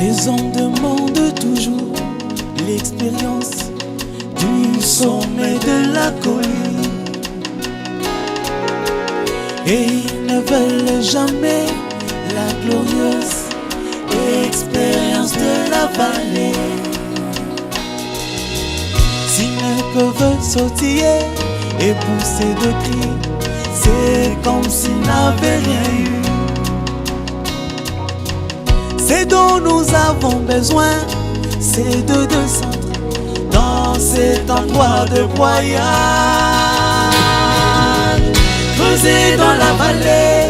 Les hommes demandent toujours l'expérience du sommet de la colline, et ils ne veulent jamais la glorieuse expérience de la vallée. S'ils ne peuvent sautiller et pousser de cris, c'est comme s'ils n'avaient rien eu. C'est dont nous avons besoin, c'est de descendre dans cet endroit de broyage. Creuser dans la vallée,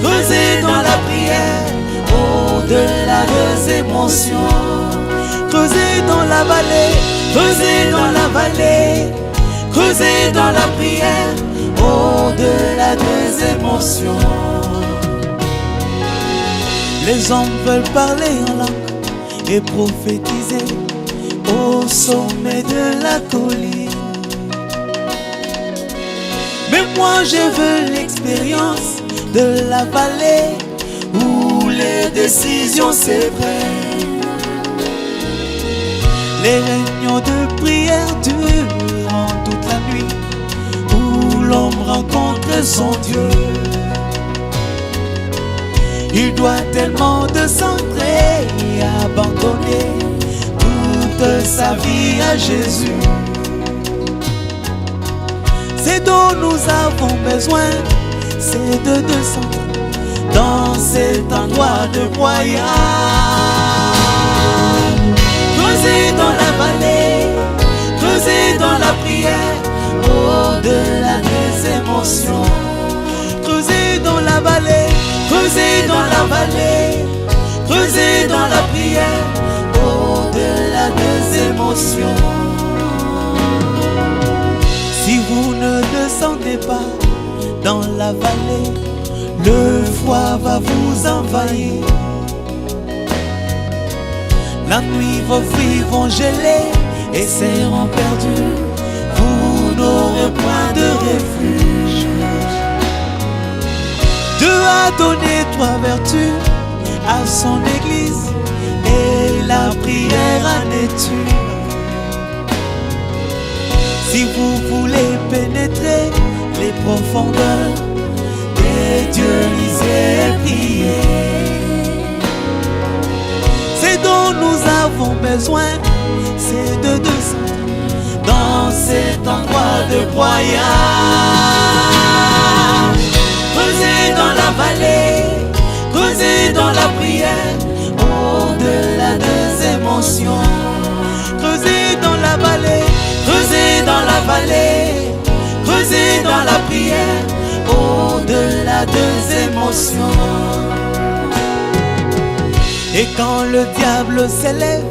creuser dans la prière, au-delà des émotions. Creuser dans la vallée, creuser dans la vallée, creuser dans la prière, au-delà des émotions. Les hommes veulent parler en langue et prophétiser au sommet de la colline. Mais moi je veux l'expérience de la vallée où les décisions s'effraient. Les réunions de prière durant toute la nuit, où l'homme rencontre son Dieu. Il doit tellement de centrer et abandonner toute sa vie à Jésus. C'est dont nous avons besoin, c'est de descendre dans cet endroit de broyage. Creuser dans la vallée, creuser dans la prière, au-delà des émotions. Creuser dans la vallée, creuser dans la vallée, creuser dans la prière, au-delà des émotions. Si vous ne descendez pas dans la vallée, le froid va vous envahir. La nuit, vos fruits vont geler et seront perdus. Vous n'aurez point de refuge. Dieu a donné 3 vertus à son église, et la prière en est une. Si vous voulez pénétrer les profondeurs des dieux, lisez et priez. C'est dont nous avons besoin, c'est de descendre dans cet endroit de broyage. Creuser dans la vallée, creuser dans la prière, au-delà des émotions. Creuser dans la vallée, creuser dans la vallée, creuser dans la prière, au-delà des émotions. Et quand le diable s'élève,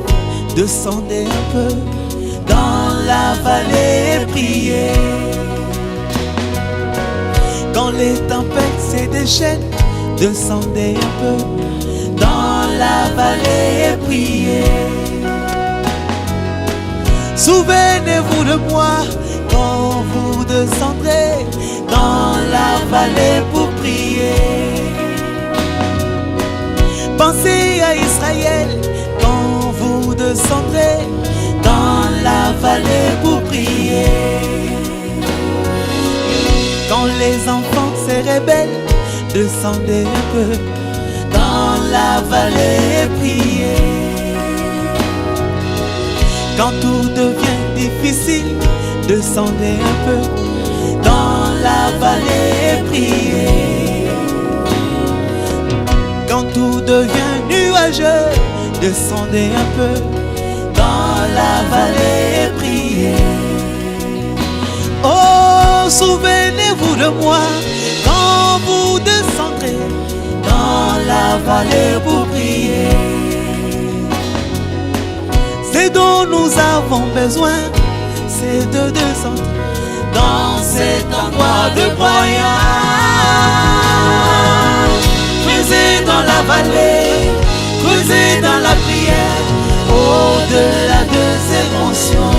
descendez un peu dans la vallée et priez. Quand les tempêtes se déchaînent, descendez un peu dans la vallée et priez. Souvenez-vous de moi quand vous descendrez dans la vallée pour prier. Pensez à Israël quand vous descendrez dans la vallée pour prier. Quand les enfants se rebellent, descendez un peu dans la vallée et priez. Quand tout devient difficile, descendez un peu dans la vallée et priez. Quand tout devient nuageux, descendez un peu dans la vallée et priez. Oh, souvenez-vous de moi quand vous descendrez dans la vallée pour prier. C'est dont nous avons besoin, c'est de descendre dans cet endroit de broyage. Creuser dans la vallée, creuser dans la prière, au-delà des émotions.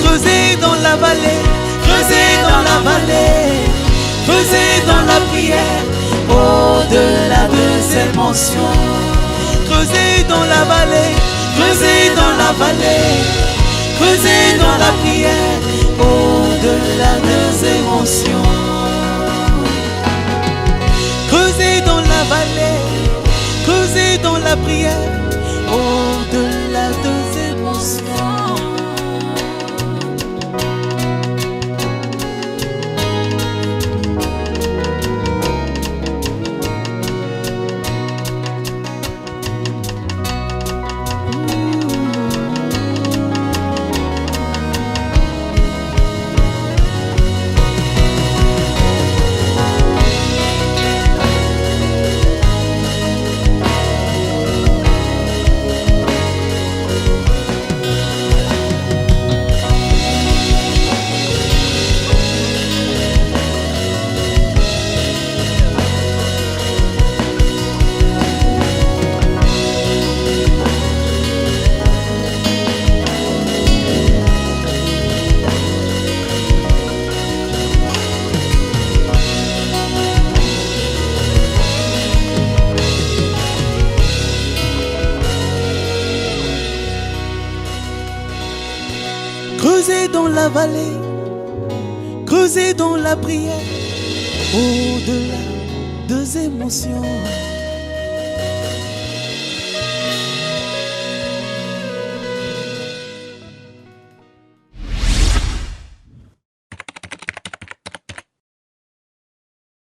Creuser dans la vallée, creuser dans la vallée, creuser dans la prière, au-delà des émotions. Creuser dans la vallée, creuser dans la vallée, creuser dans la prière, au-delà des émotions. Creuser dans la vallée, creuser dans la prière, au-delà des émotions. Creuser dans la vallée, creuser dans la prière, au-delà des émotions.